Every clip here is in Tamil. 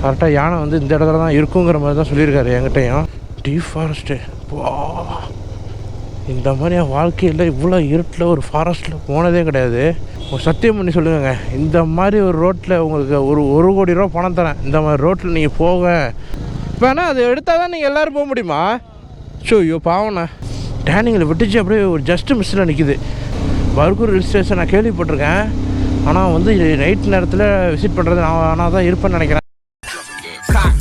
கரெக்டாக யானை வந்து இந்த இடத்துல தான் இருக்குங்கிற மாதிரி தான் சொல்லியிருக்காரு என்கிட்டையும். டீப் ஃபாரஸ்ட்டு வா, இந்த மாதிரி என் வாழ்க்கையில் இவ்வளோ இருட்டில் ஒரு ஃபாரஸ்ட்டில் போனதே கிடையாது. சத்தியம் பண்ணி சொல்லுங்க, இந்த மாதிரி ஒரு ரோட்டில் உங்களுக்கு ஒரு கோடி ரூபா பணம் தரேன், இந்த மாதிரி ரோட்டில் நீங்கள் போக வேணா, அது எடுத்தால் தான் நீங்கள் எல்லோரும் போக முடியுமா? ஐயோ பாவண்ணா, டேனிங்கில் விட்டுச்சு அப்படியே ஒரு ஜஸ்ட்டு மிஸ்ஸில் நிற்கிது. பர்கூர் ஹில் ஸ்டேஷன் நான் கேள்விப்பட்டிருக்கேன், ஆனால் வந்து நைட் நேரத்தில் விசிட் பண்ணுறது நான் தான் இருப்பேன்னு நினைக்கிறேன்.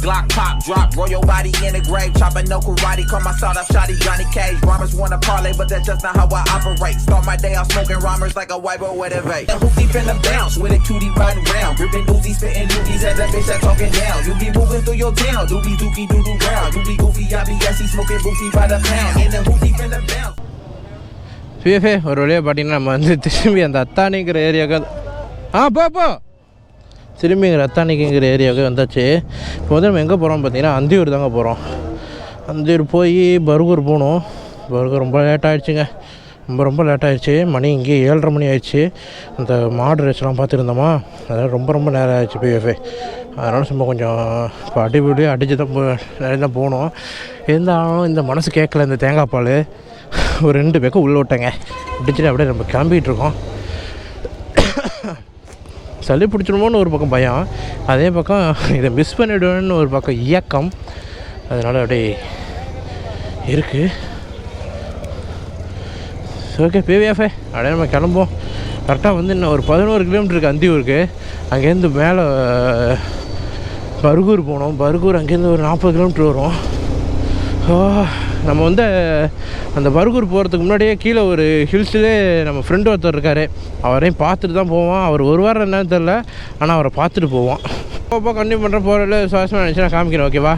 Glock pop drop, roll your body in the grave, chopping no karate, call my sawed up shotty Johnny Cage. Rhymers wanna parlay, but that's just not how I operate. Start my day off smoking rhymers like a white boy with a vape. And hoopty finna bounce with a cutie riding round, gripping Uzi, spitting loogies at that bitch that talking down. You be moving through your town, doobie dookie doo doo round. You be goofy, I be assy, smoking boofy by the pound. And the hoopty finna bounce. PFA ஒரு வழியாக பார்த்தீங்கன்னா நம்ம வந்து திரும்பி அந்த அத்தானிங்கிற ஏரியாவுக்கு போ திரும்பி எங்கள் அத்தானிக்குங்கிற ஏரியாவுக்கு வந்தாச்சு. இப்போ வந்து நம்ம எங்கே போகிறோம் பார்த்தீங்கன்னா அந்தியூர் தாங்க போகிறோம். அந்தியூர் போய் பர்கூர் போகணும். பர்கூர் ரொம்ப லேட் ஆகிடுச்சுங்க, ரொம்ப லேட் ஆகிடுச்சு. மணி இங்கே 7:30 மணி ஆயிடுச்சு. அந்த மாடு ரேஸ்லாம் பார்த்துருந்தோமா, அதனால் ரொம்ப நேரம் ஆகிடுச்சு பிஎஃப்ஏ. அதனால் சும்மா கொஞ்சம் இப்போ அடிச்சு தான் நிறைய தான் போகணும். இருந்தாலும் இந்த மனசு கேட்கல, இந்த தேங்காய் பால் ஒரு 2 பேக்க உள்ளே விட்டேங்க, அடிச்சுட்டு அப்படியே நம்ம கிளம்பிகிட்டு இருக்கோம். சளி பிடிச்சிடுமோன்னு ஒரு பக்கம் பயம், அதே பக்கம் இதை மிஸ் பண்ணிவிடுவேன்னு ஒரு பக்கம் இயக்கம், அதனால் அப்படியே இருக்குது. ஓகே பிவிஎஃப்ஏ அப்படியே நம்ம கிளம்போம். கரெக்டாக வந்து இன்னும் ஒரு 11 கிலோமீட்டர் இருக்குது அந்தியூருக்கு. அங்கேருந்து மேலே பர்கூர் போனோம். பர்கூர் அங்கேருந்து ஒரு 40 கிலோமீட்டர் வரும். நம்ம வந்து அந்த பர்கூர் போகிறதுக்கு முன்னாடியே கீழே ஒரு ஹில்ஸ்லேயே நம்ம ஃப்ரெண்டு ஒருத்தர் இருக்கார், அவரையும் பார்த்துட்டு தான் போவோம். அவர் ஒரு வாரம் என்னன்னு தெரில, ஆனால் அவரை பார்த்துட்டு போவோம். அப்போ கண்டினியூ பண்ணுற போகிறதில்ல சுவாசமாக நினச்சி காமிக்கிறேன். ஓகேவா?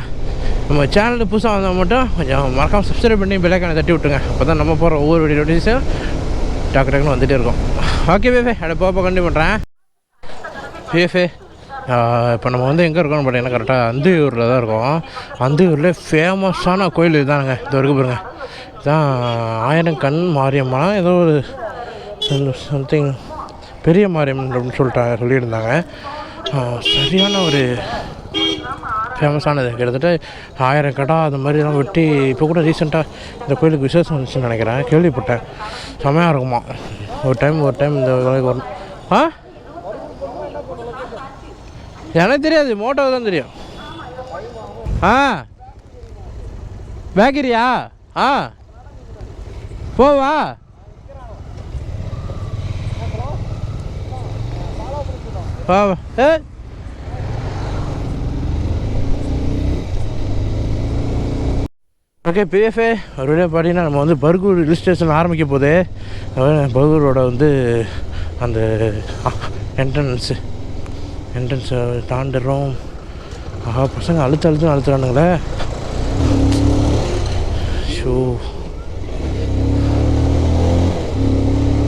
நம்ம சேனலுக்கு புதுசாக வந்தால் மட்டும் கொஞ்சம் மறக்காமல் சப்ஸ்கிரைப் பண்ணி பெல்லைக்கான தட்டி விட்டுருங்க. அப்போ தான் நம்ம போகிற ஒவ்வொரு வீடியோ நோட்டிஸும் டக்குன்னு வந்துகிட்டே இருக்கும். ஓகே பேஃபே, அப்படி போக கண்டினியூ பண்ணுறேன். பேஃபே இப்போ நம்ம வந்து எங்கே இருக்கோம்னு பார்த்தீங்கன்னா கரெக்டாக அந்தியூரில் தான் இருக்கோம். அந்தியூரில் ஃபேமஸான கோயில் இதுதானுங்க, இது வரைக்கும் பாருங்க. இதுதான் ஆயிரங்கண் மாரியம்மா, ஏதோ ஒரு சம்திங் பெரிய மாரியம்மன் அப்படின்னு சொல்லியிருந்தாங்க. சரியான ஒரு ஃபேமஸானது, கிட்டத்தட்ட 1000 கடா அந்த மாதிரிலாம் வெட்டி இப்போ கூட ரீசெண்டாக இந்த கோயிலுக்கு விசேஷம் வந்துச்சுன்னு நினைக்கிறேன், கேள்விப்பட்டேன். செமையாக இருக்குமா. ஒரு டைம் இந்த வேலைக்கு வரணும். எனக்கு தெரியாது, மோட்டோ தான் தெரியும். பேக்கரியா? போவா? ஓகே பிஎஃப்ஏ ஒரு வழியாக பார்த்தீங்கன்னா நம்ம வந்து பர்கூர் ஹில் ஸ்டேஷன் ஆரம்பிக்க போதே பர்கூரோட வந்து அந்த என்ட்ரன்ஸை தாண்டுறோம். பசங்க அழுத்துறானுங்களே. ஷோ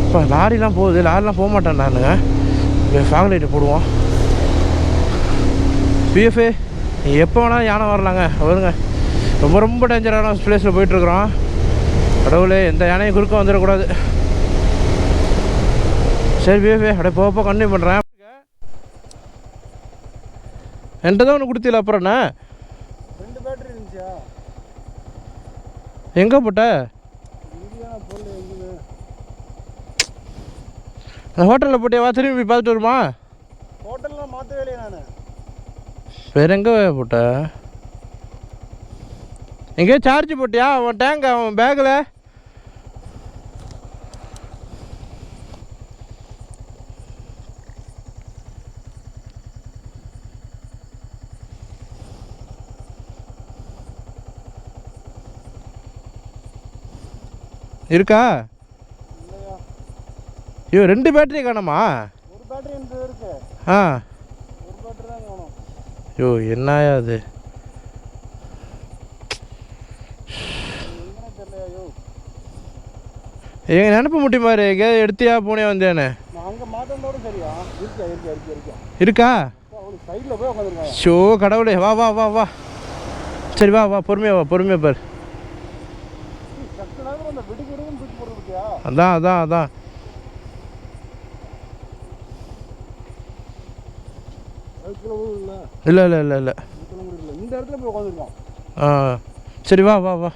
இப்போ லாரிலாம் போகுது, லாரிலாம் போக மாட்டேன் நானுங்க. ஃபாக் லைட்டை போடுவோம். பிஎஃப்ஏ எப்போ வேணால் யானை வரலாங்க, வருங்க. ரொம்ப டேஞ்சரான பிளேஸில் போயிட்டுருக்குறோம். கடவுளே, எந்த யானையும் குறுக்க வந்துடக்கூடாது. சரி பிஎஃப்ஏ அப்படியே போக கண்டினியூ பண்ணுறேன். என்கிட்ட தான் ஒன்று கொடுத்தீல, அப்புறம் என்ன 2 பேட்டரி இருந்துச்சா? எங்கே போட்ட? அந்த ஹோட்டலில் போட்டியா? திரும்பி போய் பார்த்துட்டு வருமா? ஹோட்டலில் மாற்றவே இல்லையே நான். வேறு எங்கே போட்ட? எங்கேயோ சார்ஜ் போட்டியா? அவன் டேங்க் அவன் பேக்கில் இருக்கா? ஐயோ 2 பேட்டரி காணுமா? ஒரு பேட்டரி இருக்கு. ஒரு பேட்டரி தான் காணும். ஐயோ என்னயா அது? எங்க நினப்பு முட்டி மாதிரி எங்கேயாவது எடுத்தியா போனே வந்தேன்னு? அங்கே மாற்றோட சரியா இருக்கா? சைடில் போய் உட்காந்துருக்காங்க. ஷோ கடவுளே, வா வா வா வா. சரி வா பொறுமையாக பாரு. அதான் இல்லை இல்லை இல்லை இல்லை. இந்த இடத்துல போய் உட்காந்துருக்கோம். சரி வா வா வா,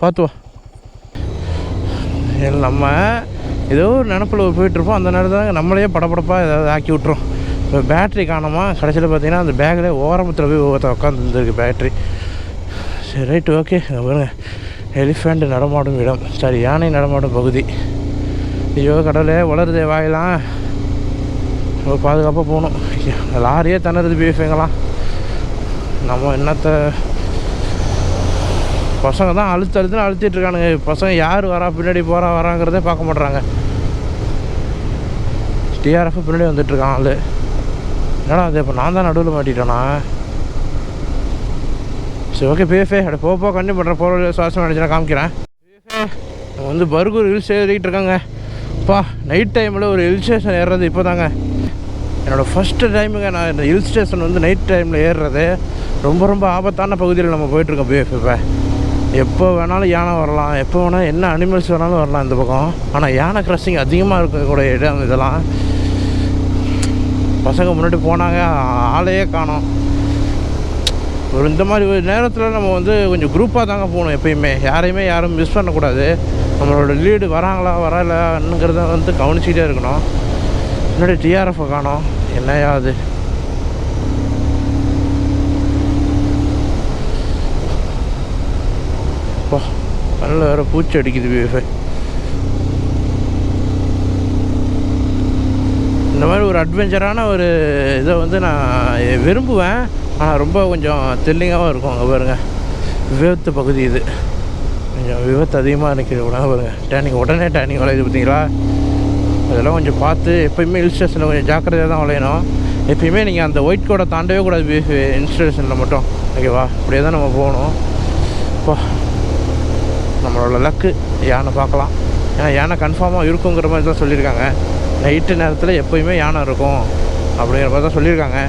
பார்த்து வா. நம்ம ஏதோ ஒரு நினப்பில் போயிட்டுருப்போம், அந்த நேரத்தில் நம்மளையே படப்படப்பாக ஏதாவது ஆக்கி விட்ருவோம். இப்போ பேட்ரி காணோமா, கடைசியில் பார்த்தீங்கன்னா அந்த பேக்கில் ஓரமத்தில் போய் உட்காந்துருக்கு பேட்ரி. சரி ரைட்டு ஓகே. பாருங்க, எலிஃபண்ட் நடமாடும் இடம், சாரி யானை நடமாடும் பகுதி. ஐயோ கடவுளே, வளருதே வாயெல்லாம். ரொம்ப பாதுகாப்பாக போகணும். லாரியே திணறுது பீஃபுங்களாம். நம்ம என்னத்தை பசங்க தான் அழுத்துன்னு அழுத்திட்டுருக்கானுங்க. பசங்க யார் வரா பின்னாடி போகிறா வராங்கிறதே பார்க்க மாட்றாங்க. டிஆர்எஃப் பின்னாடி வந்துட்டுருக்கான் ஆள். என்னடா அது, இப்போ நான் தான் நடுவில் மாட்டிட்டேனா? சரி ஓகே பிஎஃப்ஏ, அப்படி போக கண்டிப்பாக பண்ணுறேன். போகிற சுவாசம் நினச்சினா காமிக்கிறேன். நம்ம வந்து பர்கூர் ஹில்ஸ் ஏறிக்கிட்டு இருக்காங்க. அப்பா நைட் டைமில் ஒரு ஹில் ஸ்டேஷன் ஏறுறது இப்போ தாங்க என்னோடய ஃபஸ்ட்டு டைமுங்க. நான் இந்த ஹில் ஸ்டேஷன் வந்து நைட் டைமில் ஏறுறது ரொம்ப ரொம்ப ஆபத்தான பகுதியில் நம்ம போயிட்டுருக்கோம் பிஎஃப். இப்போ எப்போ வேணாலும் யானை வரலாம், எப்போ வேணாலும் என்ன அனிமல்ஸ் வேணாலும் வரலாம் இந்த பக்கம். ஆனால் யானை கிராசிங் அதிகமாக இருக்கக்கூடிய இடம் இதெல்லாம். பசங்க முன்னாடி போனாங்க, ஆளையே காணோம். ஒரு இந்த மாதிரி ஒரு நேரத்தில் நம்ம வந்து கொஞ்சம் குரூப்பாக தாங்க போகணும் எப்பயுமே. யாரும் மிஸ் பண்ணக்கூடாது. நம்மளோட லீடு வராங்களா வரலங்கிறத வந்து கவனிச்சிக்கிட்டே இருக்கணும். முன்னாடி டிஆர்எஃப் காணோம், என்னையா அது? அப்பா நல்ல வேறு பூச்சி அடிக்குது பிஎஃப்ஐ. இந்த மாதிரி ஒரு அட்வென்ச்சரான ஒரு இதை வந்து நான் விரும்புவேன். ஆனால் ரொம்ப கொஞ்சம் த்ரில்லிங்காகவும் இருக்கும். அங்கே பாருங்கள், விபத்து பகுதி இது. கொஞ்சம் விபத்து அதிகமாக நிற்கிது கூட பாருங்கள். உடனே டேனிங் வளையுது பார்த்தீங்களா? அதெல்லாம் கொஞ்சம் பார்த்து எப்போயுமே ஹில் ஸ்டேஷனில் கொஞ்சம் ஜாக்கிரதையாக தான் வளையணும். எப்பயுமே நீங்கள் அந்த ஒயிட் கோடை தாண்டவே கூடாது ஹில் ஸ்டேஷனில் மட்டும், ஓகேவா? அப்படியே தான் நம்ம போகணும். இப்போ நம்மளோட லக்கு யானை பார்க்கலாம். ஏன்னா யானை கன்ஃபார்மாக இருக்குங்கிற மாதிரி தான் சொல்லியிருக்காங்க. நைட்டு நேரத்தில் எப்போயுமே யானை இருக்கும் அப்படிங்கிற மாதிரி தான் சொல்லியிருக்காங்க.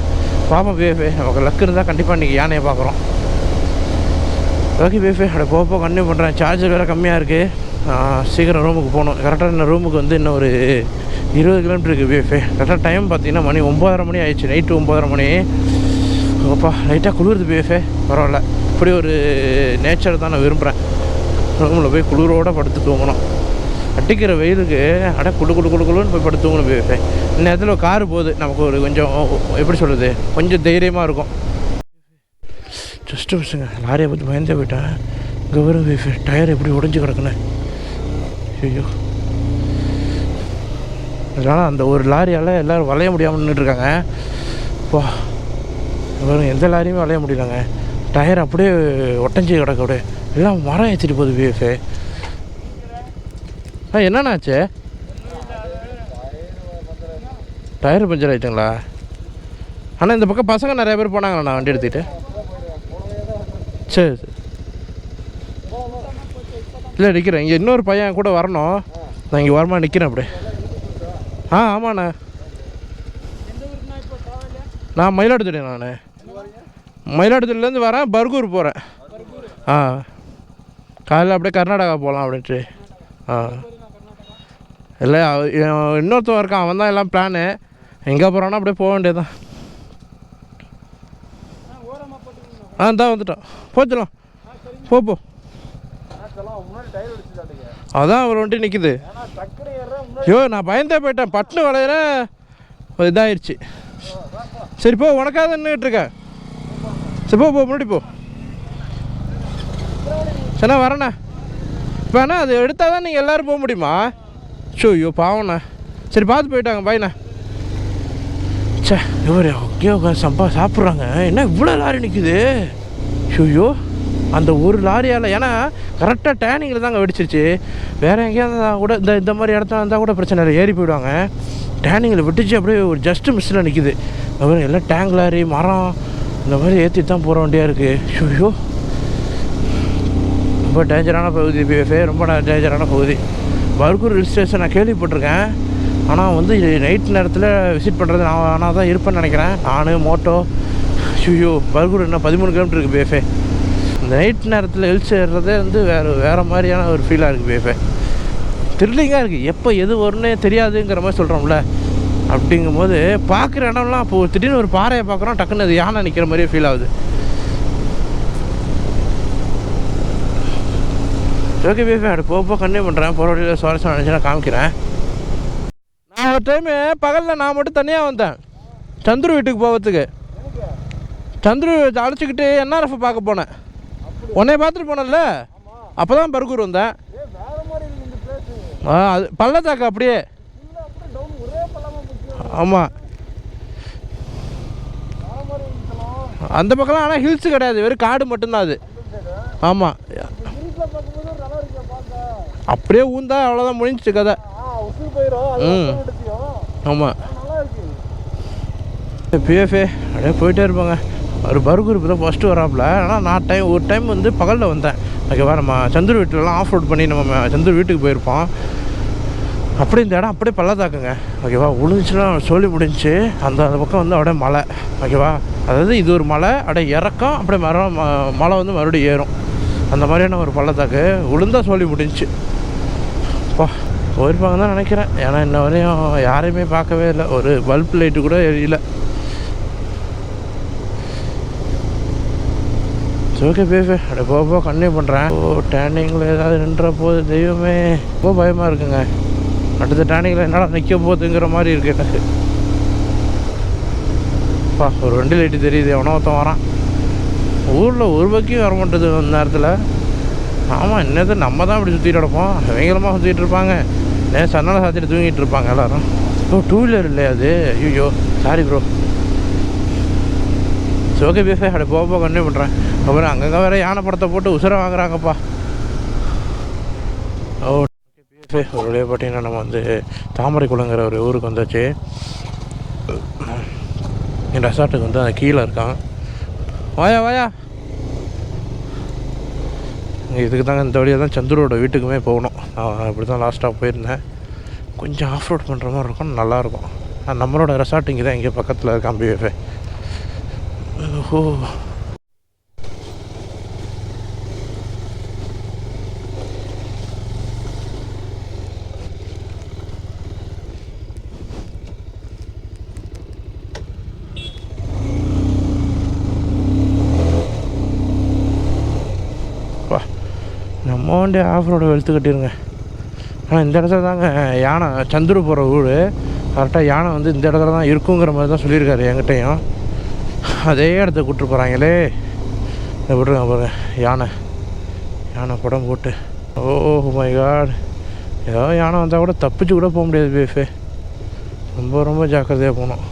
பாப்பா பிஎஃப்ஏ, நமக்கு லக்கு இருந்தால் கண்டிப்பாக இன்றைக்கி யானையை பார்க்குறோம். ஓகே பிஎஃப்ஏ, அப்படி போக கண்டினியூ பண்ணுறேன். சார்ஜர் வேறு கம்மியாக இருக்குது. சீக்கிரம் ரூமுக்கு போகணும். கரெக்டாக இந்த ரூமுக்கு வந்து இன்னும் ஒரு 20 கிலோமீட்டர் இருக்குது பிஎஃப்ஏ. கரெக்டாக டைம் பார்த்தீங்கன்னா மணி 9:30 மணி ஆயிடுச்சு. நைட்டு 9:30 மணி. ஓப்பா லைட்டாக குளிருது பிஎஃப்ஏ. பரவாயில்ல, இப்படி ஒரு நேச்சர் தான் நான் விரும்புகிறேன். ரூமில் போய் குளிரோடு படுத்து தூங்கணும். அடிக்கிற வெயிலுக்கு குளுன்னு போய் படுத்து தூங்கணும் பிஎஃப்ஏ. இந்த நேரத்தில் ஒரு காரு போகுது, நமக்கு ஒரு கொஞ்சம் எப்படி சொல்கிறது, கொஞ்சம் தைரியமாக இருக்கும். ஜஸ்ட்டு பசங்க லாரியை பற்றி பயந்தே போயிட்டேன். இங்கே வரும் பிஎஃப்ஏ, டயர் எப்படி உடஞ்சி கிடக்குன்னு. ஐயோ, அதனால் அந்த ஒரு லாரியால் எல்லோரும் வளைய முடியாமல் நின்றுட்டுருக்காங்க. இப்போ வரும் எந்த லாரியுமே வளைய முடியலங்க. டயர் அப்படியே ஒட்டஞ்சி கிடக்க அப்படியே எல்லாம் மரம் ஏற்றிட்டு போகுது பிஎஃப்ஏ. என்னண்ணாச்சு? டயர் பஞ்சர் ஆகிட்டுங்களா? ஆனால் இந்த பக்கம் பசங்க நிறைய பேர் போனாங்கண்ணா வண்டி எடுத்துக்கிட்டு. சரி சரி, இல்லை நிற்கிறேன். இங்கே இன்னொரு பையன் கூட வரணும். நான் இங்கே வரமா நிற்கிறேன் அப்படியே. ஆமாண்ணா, நான் மயிலாடுதுறை. நான் மயிலாடுதுறையிலேருந்து வரேன், பர்கூர் போகிறேன். காலையில் அப்படியே கர்நாடகா போகலாம் அப்படின்ட்டு. இல்லை இன்னொருத்தவன் இருக்கான், அவன் தான் எல்லாம் பிளானு. எங்கே போகிறான்னா அப்படியே போக வேண்டியதுதான். தான் வந்துட்டான், போச்சலாம். போ. அதான் அவர் வண்டி நிற்குது. ஐயோ, நான் பயந்தே போயிட்டேன். பட்டுன்னு வளையிறேன், இதாகிடுச்சு. சரி போ, உனக்காக நின்றுட்டுருக்கேன். சரி போ முன்னாடி போ. சரிண்ணா வரேண்ணா. இப்போ அண்ணா அது எடுத்தால் தான் நீங்கள் எல்லோரும் போக முடியுமா? ஐயோ பாவண்ணா. சரி பார்த்து போயிட்டாங்க, பாய்ண்ணா. சே இவர் ஓகே சாப்பிட்றாங்க. என்ன இவ்வளோ லாரி நிற்குது? ஐயோ, அந்த ஒரு லாரியால், ஏன்னா கரெக்டாக டேனிங்கில் தாங்க வெடிச்சிருச்சு. வேறு எங்கேயாவது கூட இந்த மாதிரி இடத்துல இருந்தால் கூட பிரச்சனை இல்லை, ஏறி போயிடுவாங்க. டேனிங்கில் விட்டுச்சு, அப்படியே ஒரு ஜஸ்ட்டு மிஸ்ஸில் நிற்கிது. அப்புறம் எல்லாம் டேங்க் லாரி மரம் இந்த மாதிரி ஏற்றிட்டு தான் போகிற வண்டியாக இருக்குது. ஐயோ, ரொம்ப டேஞ்சரான பகுதி பிஎஃப்ஏ, ரொம்ப டேஞ்சரான பகுதி. பர்கூர் ஹில் ஸ்டேஷன் நான் கேள்விப்பட்டிருக்கேன். ஆனால் வந்து நைட் நேரத்தில் விசிட் பண்ணுறது நான் தான் இருப்பேன்னு நினைக்கிறேன். நான் மோட்டோ. ஐயோ, பர்கூர் இன்னும் 13 கிலோமீட்டர் இருக்குது பிஎஃப்ஏ. இந்த நைட் நேரத்தில் ஹில்ஸ் ஏறுறதே வந்து வேறு மாதிரியான ஒரு ஃபீலாக இருக்குது பிஎஃப்ஏ. த்ரில்லிங்காக இருக்குது. எப்போ எது வரும்னே தெரியாதுங்கிற மாதிரி சொல்கிறோம்ல, அப்படிங்கும்போது பார்க்குற இடம்லாம் இப்போ திடீர்னு ஒரு பாறையை பார்க்குறோம், டக்குன்னு அது யானை நிற்கிற மாதிரியே ஃபீல் ஆகுது. ஓகே பேபி, அப்படி போக கண்டினியூ பண்ணுறேன். போகிற வழியில் சுவாரஸ்யம் நினச்சி காமிக்கிறேன். நான் ஒரு டைமு பகலில் நான் மட்டும் தனியாக வந்தேன் சந்துரு வீட்டுக்கு போகிறதுக்கு. சந்துரு அழைச்சிக்கிட்டு என்ஆர்எஃப் பார்க்க போனேன். உன்னை பார்த்துட்டு போனேன்ல, அப்போ தான் பர்கூர் வந்தேன். அது பள்ளத்தாக்கு அப்படியே. ஆமாம், அந்த பக்கம்லாம் ஆனால் ஹில்ஸு கிடையாது, வெறும் காடு மட்டும்தான் அது. ஆமாம், அப்படியே ஊந்தா அவ்வளோதான், முடிஞ்சிச்சு கதை. ஆமாம், பிஎஃப்ஏ அப்படியே போயிட்டே இருப்பாங்க. ஒரு பர்கூர் இப்போ தான் ஃபஸ்ட்டு வராப்புல. ஆனால் நான் ஒரு டைம் வந்து பகலில் வந்தேன். ஓகேவா, நம்ம சந்துரு வீட்டிலலாம் ஆஃப் ரோட் பண்ணி நம்ம சந்துரு வீட்டுக்கு போயிருப்போம். அப்படியே இந்த இடம் அப்படியே பள்ளத்தாக்குங்க. ஓகேவா, விழுந்துச்சுன்னா சொல்லி முடிஞ்சு அந்த பக்கம் வந்து அப்படியே மலை. ஓகேவா, அதாவது இது ஒரு மலை, அப்படியே இறக்கம், அப்படியே மலை வந்து மறுபடியும் ஏறும். அந்த மாதிரியான ஒரு பள்ளத்தாக்கு. விழுந்தா சொல்லி முடிஞ்சு போயிருப்பாங்க தான் நினைக்கிறேன். ஏன்னா இன்ன வரையும் யாரையுமே பார்க்கவே இல்லை, ஒரு பல்ப் லைட்டு கூட எரியல. ஓகே பேபி, அப்படியே போக கண்டினியூ பண்ணுறேன். டேர்னிங்கில் ஏதாவது நின்ற போது தெய்வமே ரொம்ப பயமாக இருக்குங்க. அடுத்த டேர்னிங்கில் என்னால் நிற்க போகுதுங்கிற மாதிரி இருக்குது எனக்கு. ஒரு வண்டி லைட்டு தெரியுது, எவனோ ஒருத்தன் வரான். ஊரில் ஒரு பக்கியும் வர மாட்டேது அந்த நேரத்தில். ஆமாம், இன்னது நம்ம தான் இப்படி சுற்றிட்டு கிடப்போம், பயங்கரமாக சுற்றிட்டு இருப்பாங்க. சன்னலை சாத்திட்டு தூங்கிட்டு இருப்பாங்க எல்லோரும். டூ வீலர் இல்லையா அது? ஐயோ சாரி ப்ரோ. ஓகே பேஃபே, அப்படி போக கண்டினியூ பண்ணுறேன். அப்புறம் அங்கங்கே வேறு யானை படத்தை போட்டு உசுரை வாங்குறாங்கப்பா. ஓகே பேஃபே, ஒரு வழியாக பார்த்தீங்கன்னா நம்ம வந்து தாமரை குளங்கிற ஒரு ஊருக்கு வந்தாச்சு. என் ரெசார்ட்டுக்கு வந்து அந்த கீழே இருக்கான். வாயா வாயா, இதுக்கு தாங்க இந்த வழியாக தான் சந்துரோட வீட்டுக்குமே போகணும். நான் அப்படி தான் லாஸ்ட்டாக போயிருந்தேன். கொஞ்சம் ஆஃப் ரோட் பண்ணுற மாதிரி இருக்கும், நல்லாயிருக்கும். நம்மளோட ரெசார்ட் இங்கே தான், இங்கே பக்கத்தில் இருக்கான் பிஎஃப்ஏ. ஓஹோ, நம்ம வண்டி ஆஃப் ரோடு வெளுத்து கட்டிடுங்க. ஆனால் இந்த இடத்துல தாங்க யானை, சந்துரு போகிற ஊர். கரெக்டாக யானை வந்து இந்த இடத்துல தான் இருக்குங்கிற மாதிரி தான் சொல்லியிருக்காரு என்கிட்டையும். அதே இடத்த கூப்பிட்டு போகிறாங்களே. இதை விட்ருங்க பாருங்க, யானை படம் போட்டு. ஓ மை காட், ஏதோ யானை வந்தால் கூட தப்பிச்சு கூட போக முடியாது பேஃபே. ரொம்ப ஜாக்கிரதையாக போகணும்.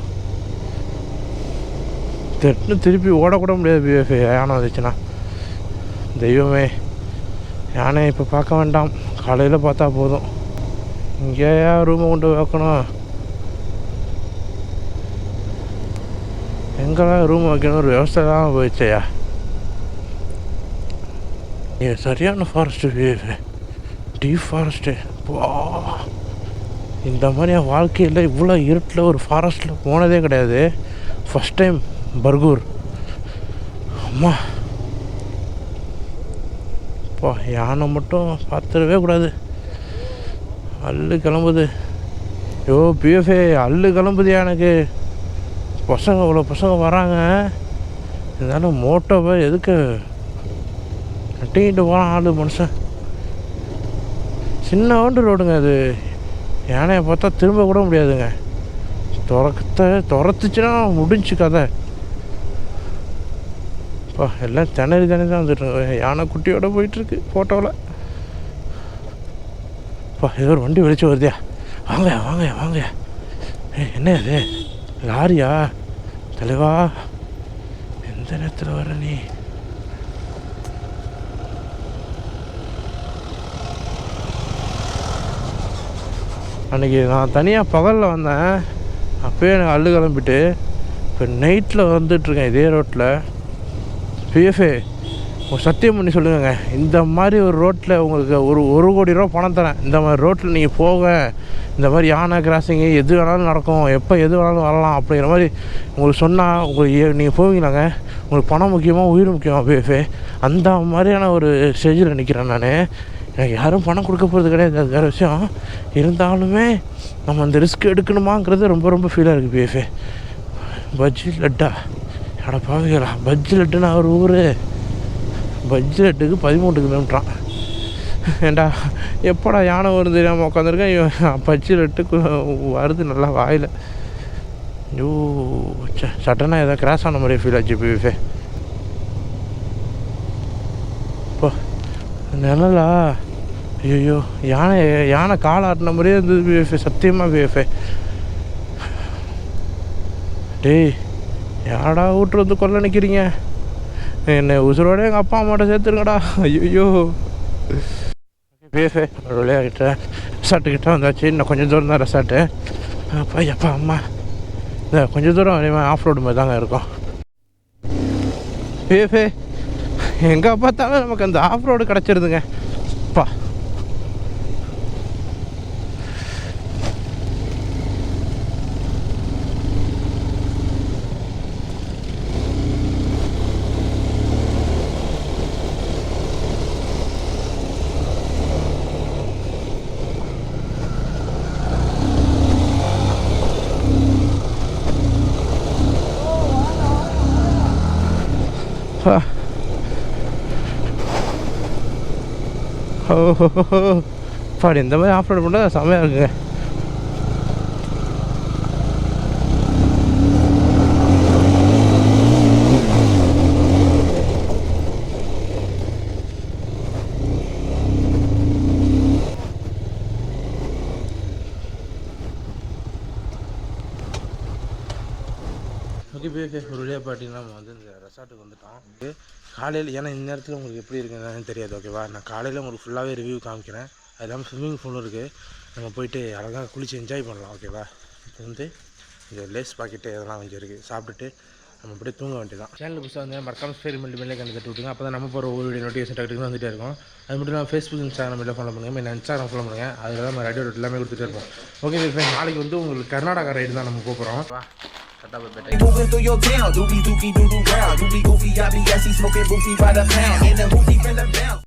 திருப்பி ஓடக்கூட முடியாது பிஎஃபே, யானை வந்துச்சுன்னா. தெய்வமே, யானை இப்போ பார்க்க வேண்டாம், காலையில் பார்த்தா போதும். இங்கேயா ரூமை கொண்டு வைக்கணும்? எங்கெல்லாம் ரூம் வைக்கணும் ஒரு விவசாய தான் போயிடுச்சையா. சரியான ஃபாரஸ்ட்டு, டீப் ஃபாரஸ்ட்டு. இந்த மாதிரி என் வாழ்க்கையில் இவ்வளோ இருட்டில் ஒரு ஃபாரஸ்ட்டில் போனதே கிடையாது. First time Bargur. அம்மா யானை மட்டும் பார்த்துடவே கூடாது, அல்லு கிளம்புது. பிஎஃப்ஏ அல்லு கிளம்புது எனக்கு. இவ்வளோ பசங்க வராங்க, இருந்தாலும் மோட்டோவை எதுக்கு கட்டிக்கிட்டு போகிறான் ஆளு மனுஷன். சின்ன ரோடுங்க அது, யானையை பார்த்தா திரும்ப கூட முடியாதுங்க. துரத்துச்சுன்னா முடிஞ்சு கதை. எல்லாம் திணறி தான் வந்துட்டுருங்க. யானை குட்டியோட போயிட்டுருக்கு ஃபோட்டோவில். ஏதோ ஒரு வண்டி வெளிச்சு வருதியா. வாங்க. என்ன இது, லாரியா? தலைவா, எந்த நேரத்தில் வர நீ? அன்றைக்கி நான் தனியாக பகலில் வந்தேன், அப்போயே எனக்கு அள்ளு கிளம்பிட்டு. இப்போ நைட்டில் வந்துட்டுருக்கேன் இதே ரோட்டில். பிஎஃப்ஏ, சத்தியம் பண்ணி சொல்லுங்க, இந்த மாதிரி ஒரு ரோட்டில் உங்களுக்கு ஒரு கோடி ரூபா பணம் தரேன். இந்த மாதிரி ரோட்டில் நீங்கள் போக, இந்த மாதிரி யானை கிராசிங்கு எது வேணாலும் நடக்கும், எப்போ எது வேணாலும் வரலாம் அப்படிங்கிற மாதிரி உங்களுக்கு சொன்னால் உங்களுக்கு நீங்கள் போவீங்களாங்க. உங்களுக்கு பணம் முக்கியமாக உயிர் முக்கியமாக பிஎஃப்ஏ, அந்த மாதிரியான ஒரு ஸ்டேஜில் நிற்கிறேன் நான். எனக்கு யாரும் பணம் கொடுக்க போகிறது கிடையாது, அது வேறு விஷயம். இருந்தாலுமே நம்ம அந்த ரிஸ்க் எடுக்கணுமாங்கிறது ரொம்ப ரொம்ப ஃபீலாக இருக்குது. பிஎஃப்ஏ பஜ்ஜி லட்டா, எடா பாவிகளா, பஜ்ஜி லட்டுன்னு ஒரு ஊர், பஜ்ஜி லட்டுக்கு 13 கிலோமீட்டரான். ஏண்டா எப்போடா யானை வருது தெரியாமல் உட்காந்துருக்கேன், பஜ்ஜி லட்டுக்கு வருது நல்லா வாயில். ஐயோ சட்டனா ஏதோ கிராஸ் ஆன மாதிரியே ஃபீல் ஆச்சு. பிஎஃப்ஏ இப்போ நிழலா, ஐயோ யானை காலை ஆட்டின மாதிரியே இருந்தது. பிஎஃப்ஏ சத்தியமாக பிஎஃப்ஏ. டேய் யாடா வீட்டு வந்து கொல்ல நிற்கிறீங்க, என்னை உசுரோட எங்கள் அப்பா அம்மாட்ட சேர்த்துருங்கடா. ஐயோ பிஎஃப்ஏ ஒரு விளையாகிட்ட ரெசார்ட்டுக்கிட்ட வந்தாச்சு. இன்னும் கொஞ்சம் தூரம் தான் ரெசார்ட்டு. அப்பா அப்பா அம்மா இந்த கொஞ்சம் தூரம் ஆஃப் ரோடு மாதிரி தாங்க இருக்கும். பிஎஃப்ஏ எங்கே பார்த்தாலும் நமக்கு அந்த ஆஃப் ரோடு கிடச்சிருதுங்க. அப்பா பாடி இந்த மாதிரி ஆஃப் ரோடு பண்ணால் செம்மையாக இருக்குங்க. ஓகே பிஎஃப்ஏ ஒரு வழியாக பார்த்தீங்கன்னா நம்ம வந்து இந்த ரெசார்ட்டுக்கு வந்துட்டோம். காலையில் ஏன்னா இந்த நேரத்தில் உங்களுக்கு எப்படி இருக்குன்னு தெரியாது. ஓகேவா, நான் காலையில் உங்களுக்கு ஃபுல்லாகவே ரிவ்யூ காமிக்கிறேன். அது இல்லாமல் ஸ்விம்மிங் பூலும் இருக்குது, நம்ம போயிட்டு அழகாக குளித்து என்ஜாய் பண்ணலாம். ஓகேவா, இது வந்து இந்த லேஸ் பாக்கெட்டு இதெல்லாம் கொஞ்சம் இருக்குது, சாப்பிட்டுட்டு நம்ம அப்படியே தூங்க வேண்டியதான். சேனல் புதுசாக வந்து மறக்காம எக்ஸ்பெரிமெண்ட் மேலே கண்டு தட்டு விட்டுங்க. அப்போ தான் நம்ம போகிற ஒரு வீடியோ நோட்டிஃபிகேஷன் டக்குன்னு வந்துகிட்டே இருக்கும். அது மட்டும் இல்லாமல் ஃபேஸ்புக் இன்ஸ்டாகிராம் எல்லாம் ஃபாலோ பண்ணுங்கள், நான் இன்ஸ்டாகிராம் ஃபாலோ பண்ணுங்கள். அதில் தான் நம்ம ரேடியோ எல்லாமே கொடுத்துட்டே இருப்போம். ஓகே ஃப்ரெண்ட்ஸ், நாளைக்கு வந்து உங்களுக்கு கர்நாடகா ரைடு தான் நம்ம போகிறோம். Moving through your town, doobie dookie doo doo round. You be goofy, I be gassy, smoking goofy by the pound. In the hoopty from the bounce.